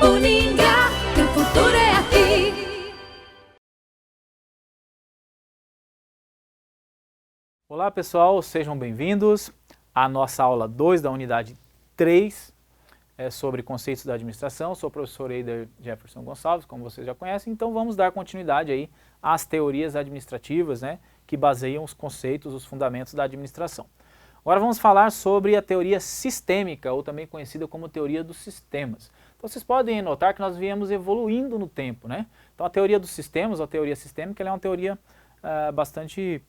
Uningá, que o futuro é aqui. Olá pessoal, sejam bem-vindos à nossa aula 2 da unidade 3 sobre conceitos da administração. Sou o professor Eider Jefferson Gonçalves, como vocês já conhecem, então vamos dar continuidade aí às teorias administrativas, né, que baseiam os conceitos, os fundamentos da administração. Agora vamos falar sobre a teoria sistêmica, ou também conhecida como teoria dos sistemas. Então vocês podem notar que nós viemos evoluindo no tempo, né? Então a teoria dos sistemas, a teoria sistêmica, ela é uma teoria bastante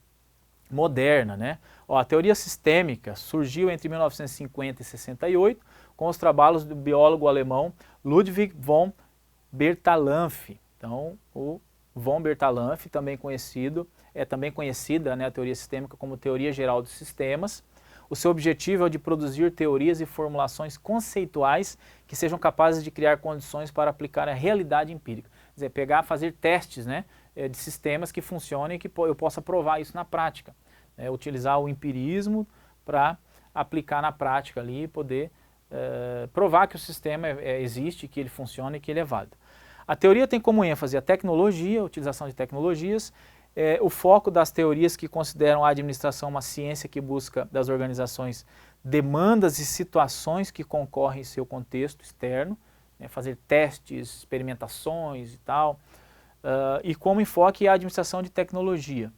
moderna, né? A teoria sistêmica surgiu entre 1950 e 68 com os trabalhos do biólogo alemão Ludwig von Bertalanffy. Então, o von Bertalanffy, também conhecida, né, a teoria sistêmica como teoria geral dos sistemas. O seu objetivo é o de produzir teorias e formulações conceituais que sejam capazes de criar condições para aplicar a realidade empírica. Quer dizer, fazer testes, né, de sistemas que funcionem e que eu possa provar isso na prática. Utilizar o empirismo para aplicar na prática ali e poder provar que o sistema existe, que ele funciona e que ele é válido. A teoria tem como ênfase a tecnologia, a utilização de tecnologias, o foco das teorias que consideram a administração uma ciência que busca das organizações demandas e situações que concorrem em seu contexto externo, né, fazer testes, experimentações e tal, e como enfoque a administração de tecnologia,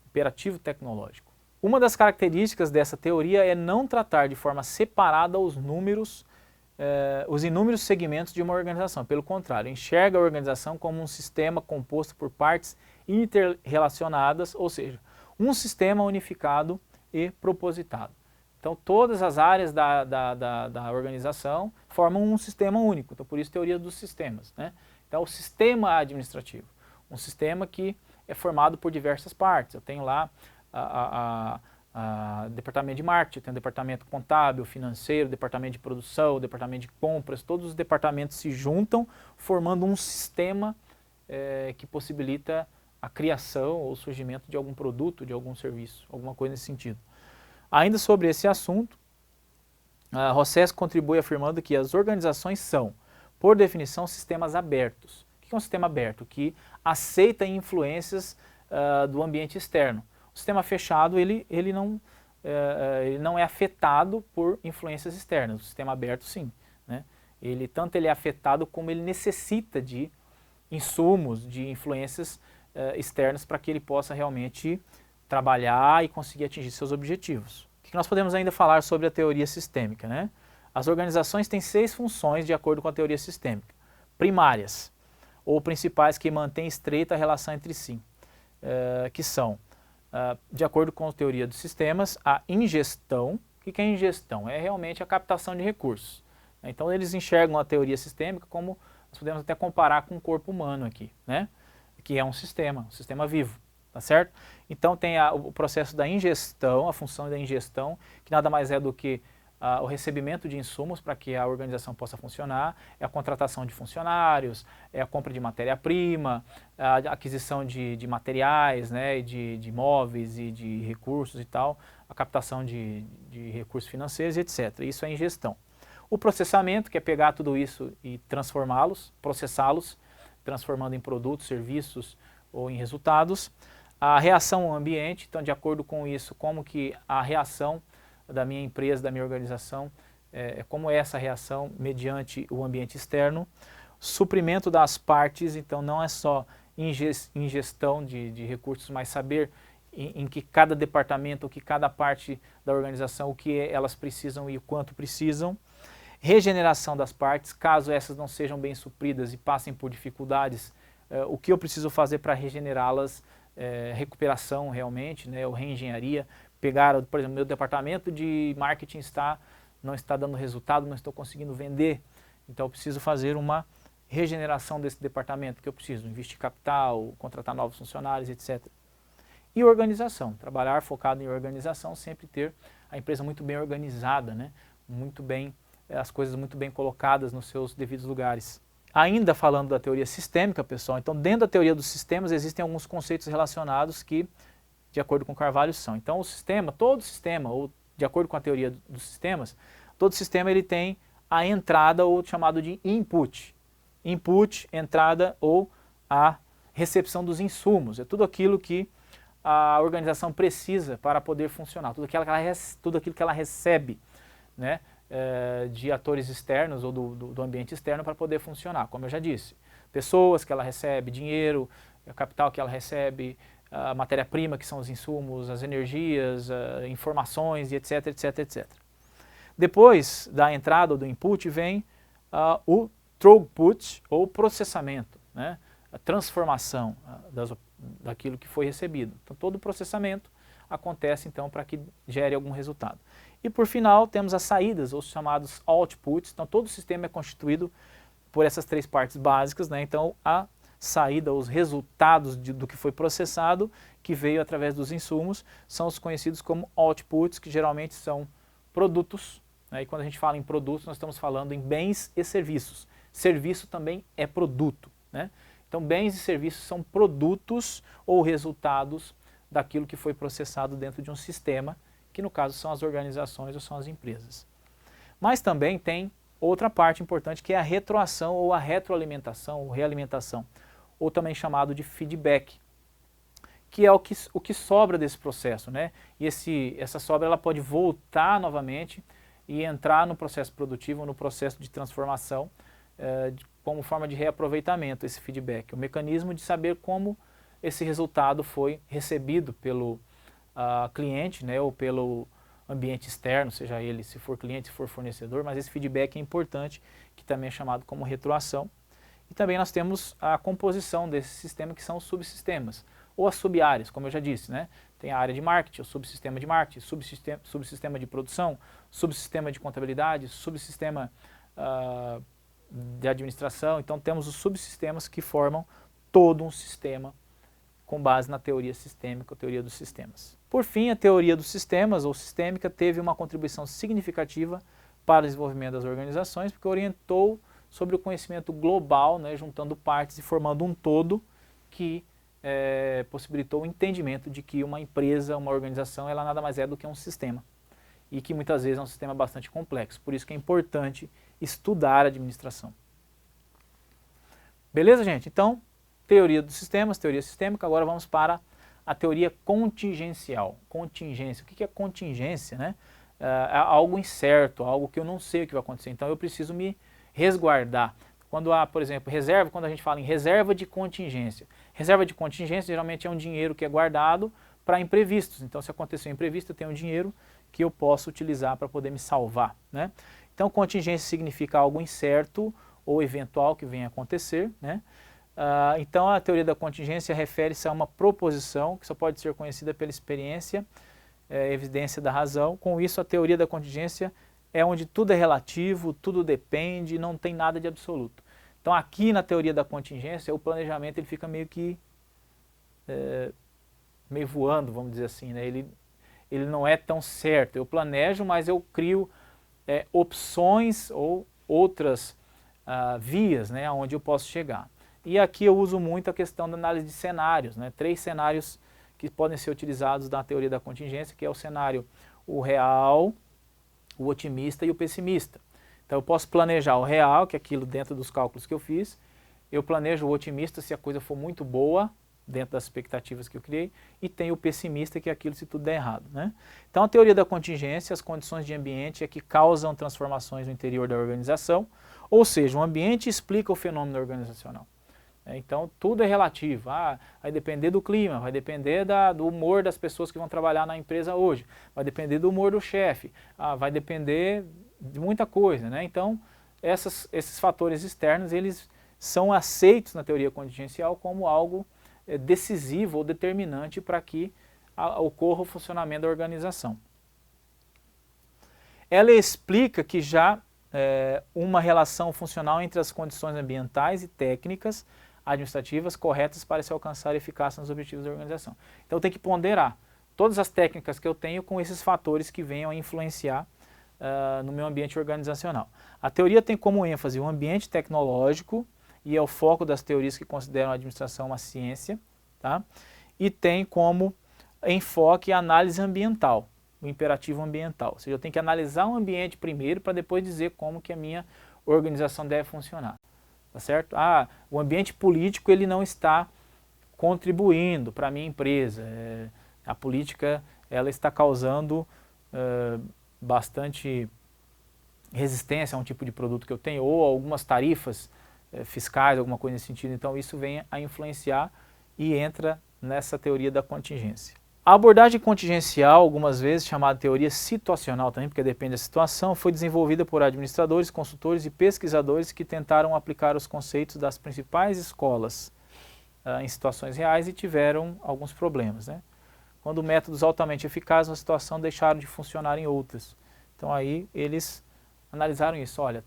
imperativo tecnológico. Uma das características dessa teoria é não tratar de forma separada os inúmeros segmentos de uma organização. Pelo contrário, enxerga a organização como um sistema composto por partes interrelacionadas, ou seja, um sistema unificado e propositado. Então todas as áreas da organização formam um sistema único, então por isso teoria dos sistemas, né? Então o sistema administrativo, um sistema que é formado por diversas partes. Eu tenho lá departamento de marketing, eu tenho departamento contábil, financeiro, departamento de produção, departamento de compras, todos os departamentos se juntam formando um sistema que possibilita a criação ou surgimento de algum produto, de algum serviço, alguma coisa nesse sentido. Ainda sobre esse assunto, Rossés contribui afirmando que as organizações são, por definição, sistemas abertos. O que é um sistema aberto? Que aceita influências do ambiente externo. O sistema fechado ele não é afetado por influências externas. O sistema aberto, sim, né? Tanto ele é afetado como ele necessita de insumos, de influências externas para que ele possa realmente trabalhar e conseguir atingir seus objetivos. O que nós podemos ainda falar sobre a teoria sistêmica, né? As organizações têm 6 funções de acordo com a teoria sistêmica. Primárias, ou principais, que mantêm estreita relação entre si, que são, de acordo com a teoria dos sistemas, a ingestão. O que é ingestão? É realmente a captação de recursos. Então eles enxergam a teoria sistêmica como, nós podemos até comparar com o corpo humano aqui, né? Que é um sistema vivo, tá certo? Então tem o processo da ingestão, a função da ingestão, que nada mais é do que o recebimento de insumos para que a organização possa funcionar, é a contratação de funcionários, é a compra de matéria-prima, a aquisição de materiais, né, de imóveis e de recursos e tal, a captação de recursos financeiros, etc. Isso é ingestão. O processamento, que é pegar tudo isso e processá-los, transformando em produtos, serviços ou em resultados. A reação ao ambiente, então de acordo com isso, como que a reação da minha empresa, da minha organização, como é essa reação mediante o ambiente externo. Suprimento das partes, então não é só ingestão de recursos, mas saber em que cada departamento, o que cada parte da organização, o que elas precisam e o quanto precisam. Regeneração das partes, caso essas não sejam bem supridas e passem por dificuldades, o que eu preciso fazer para regenerá-las, recuperação realmente, né, ou reengenharia. Pegar, por exemplo, meu departamento de marketing não está dando resultado, não estou conseguindo vender, então eu preciso fazer uma regeneração desse departamento, que eu preciso investir capital, contratar novos funcionários, etc. E organização, trabalhar focado em organização, sempre ter a empresa muito bem organizada, né, as coisas muito bem colocadas nos seus devidos lugares. Ainda falando da teoria sistêmica, pessoal, então dentro da teoria dos sistemas existem alguns conceitos relacionados que, de acordo com Carvalho, são. Então todo sistema, ou de acordo com a teoria dos sistemas, todo sistema ele tem a entrada, ou chamado de input. input, entrada ou a recepção dos insumos. É tudo aquilo que a organização precisa para poder funcionar, tudo aquilo que ela recebe, né, de atores externos ou do ambiente externo para poder funcionar, como eu já disse. Pessoas que ela recebe, dinheiro, capital que ela recebe, a matéria-prima que são os insumos, as energias, informações e etc, etc, etc. Depois da entrada ou do input vem o throughput ou processamento, né, a transformação daquilo que foi recebido. Então todo o processamento acontece então para que gere algum resultado. E por final temos as saídas, os chamados outputs. Então todo o sistema é constituído por essas três partes básicas, né? Então a saída, os resultados do que foi processado, que veio através dos insumos, são os conhecidos como outputs, que geralmente são produtos, né? E quando a gente fala em produtos, nós estamos falando em bens e serviços. Serviço também é produto, né? Então bens e serviços são produtos ou resultados daquilo que foi processado dentro de um sistema, que no caso são as organizações ou são as empresas. Mas também tem outra parte importante, que é a retroação ou a retroalimentação ou realimentação, ou também chamado de feedback, que é o que sobra desse processo, né? E essa sobra ela pode voltar novamente e entrar no processo produtivo, no processo de transformação, como forma de reaproveitamento, esse feedback, o mecanismo de saber como esse resultado foi recebido pelo cliente, né, ou pelo ambiente externo, seja ele se for cliente, se for fornecedor, mas esse feedback é importante, que também é chamado como retroação. E também nós temos a composição desse sistema, que são os subsistemas, ou as sub-áreas, como eu já disse, né? Tem a área de marketing, o subsistema de marketing, subsistema de produção, subsistema de contabilidade, subsistema de administração. Então temos os subsistemas que formam todo um sistema com base na teoria sistêmica, a teoria dos sistemas. Por fim, a teoria dos sistemas, ou sistêmica, teve uma contribuição significativa para o desenvolvimento das organizações, porque orientou sobre o conhecimento global, né, juntando partes e formando um todo que possibilitou o entendimento de que uma empresa, uma organização, ela nada mais é do que um sistema, e que muitas vezes é um sistema bastante complexo. Por isso que é importante estudar a administração. Beleza, gente? Então, teoria dos sistemas, teoria sistêmica. Agora vamos para a teoria contingencial. Contingência. O que é contingência, né? É algo incerto, algo que eu não sei o que vai acontecer. Então eu preciso me resguardar. Quando há, por exemplo, reserva, quando a gente fala em reserva de contingência. Reserva de contingência geralmente é um dinheiro que é guardado para imprevistos. Então se acontecer um imprevisto, eu tenho um dinheiro que eu posso utilizar para poder me salvar, né? Então contingência significa algo incerto ou eventual que venha a acontecer, né? Então a teoria da contingência refere-se a uma proposição que só pode ser conhecida pela experiência, evidência da razão. Com isso, a teoria da contingência é onde tudo é relativo, tudo depende, não tem nada de absoluto. Então aqui na teoria da contingência, o planejamento ele fica meio que meio voando, vamos dizer assim, né? Ele não é tão certo. Eu planejo, mas eu crio opções ou outras vias, né, onde eu posso chegar. E aqui eu uso muito a questão da análise de cenários, né? 3 cenários que podem ser utilizados na teoria da contingência, que é o cenário o real, o otimista e o pessimista. Então eu posso planejar o real, que é aquilo dentro dos cálculos que eu fiz, eu planejo o otimista se a coisa for muito boa, dentro das expectativas que eu criei, e tem o pessimista, que é aquilo se tudo der errado, né? Então a teoria da contingência, as condições de ambiente é que causam transformações no interior da organização, ou seja, o ambiente explica o fenômeno organizacional. Então tudo é relativo, vai depender do clima, vai depender do humor das pessoas que vão trabalhar na empresa hoje, vai depender do humor do chefe, vai depender de muita coisa, né? Então esses fatores externos, eles são aceitos na teoria contingencial como algo decisivo ou determinante para que ocorra o funcionamento da organização. Ela explica que já uma relação funcional entre as condições ambientais e técnicas administrativas corretas para se alcançar eficácia nos objetivos da organização. Então tem que ponderar todas as técnicas que eu tenho com esses fatores que venham a influenciar no meu ambiente organizacional. A teoria tem como ênfase o ambiente tecnológico, e é o foco das teorias que consideram a administração uma ciência, tá? E tem como enfoque a análise ambiental, o imperativo ambiental. Ou seja, eu tenho que analisar o ambiente primeiro para depois dizer como que a minha organização deve funcionar. tá certo? Ah, o ambiente político ele não está contribuindo para a minha empresa, a política ela está causando bastante resistência a um tipo de produto que eu tenho, ou algumas tarifas fiscais, alguma coisa nesse sentido, então isso vem a influenciar e entra nessa teoria da contingência. A abordagem contingencial, algumas vezes chamada teoria situacional também, porque depende da situação, foi desenvolvida por administradores, consultores e pesquisadores que tentaram aplicar os conceitos das principais escolas em situações reais e tiveram alguns problemas, né? Quando métodos altamente eficazes na situação deixaram de funcionar em outras. Então aí eles analisaram isso, olha,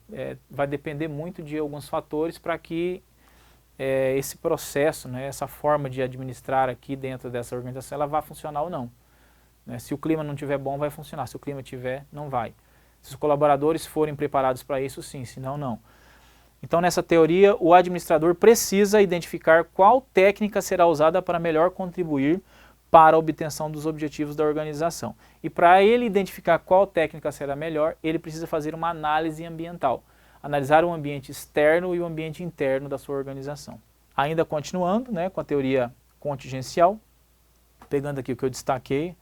vai depender muito de alguns fatores para que esse processo, né, essa forma de administrar aqui dentro dessa organização, ela vai funcionar ou não. Né? Se o clima não estiver bom, vai funcionar. Se o clima estiver, não vai. Se os colaboradores forem preparados para isso, sim. Se não, não. Então, nessa teoria, o administrador precisa identificar qual técnica será usada para melhor contribuir para a obtenção dos objetivos da organização. E para ele identificar qual técnica será melhor, ele precisa fazer uma análise ambiental. Analisar o ambiente externo e o ambiente interno da sua organização. Ainda continuando, né, com a teoria contingencial, pegando aqui o que eu destaquei,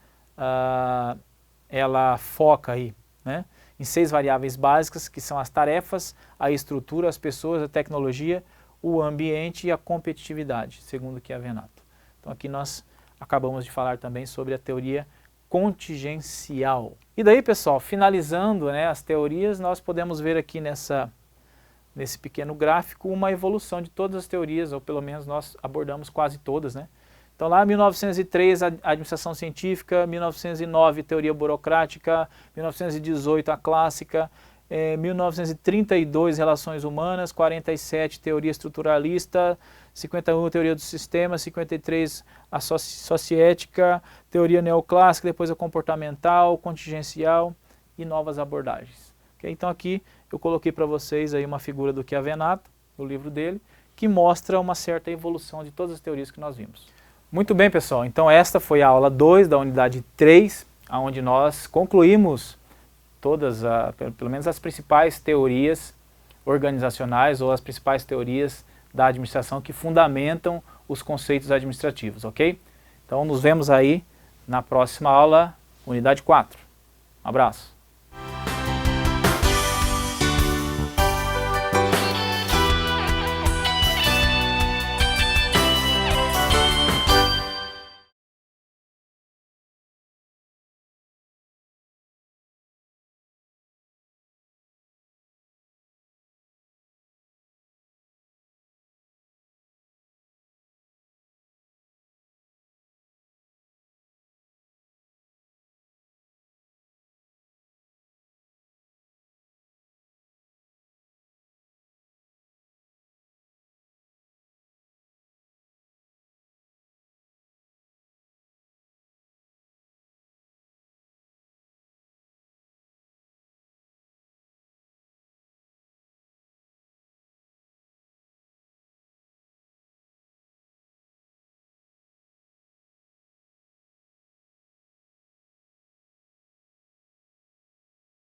ela foca aí, né, em 6 variáveis básicas, que são as tarefas, a estrutura, as pessoas, a tecnologia, o ambiente e a competitividade, segundo Chiavenato. Então aqui nós acabamos de falar também sobre a teoria contingencial. E daí, pessoal, finalizando, né, as teorias, nós podemos ver aqui nesse pequeno gráfico uma evolução de todas as teorias, ou pelo menos nós abordamos quase todas, né? Então lá em 1903 a administração científica, 1909 teoria burocrática, 1918 a clássica, 1932 relações humanas, 47 teoria estruturalista, 51 teoria do sistema, 53 a sociética, teoria neoclássica, depois a comportamental, contingencial e novas abordagens. Okay? Então aqui eu coloquei para vocês aí uma figura do Chiavenato, do livro dele, que mostra uma certa evolução de todas as teorias que nós vimos. Muito bem, pessoal, então esta foi a aula 2 da unidade 3, onde nós concluímos todas, pelo menos as principais teorias organizacionais ou as principais teorias da administração que fundamentam os conceitos administrativos, ok? Então nos vemos aí na próxima aula, unidade 4. Um abraço.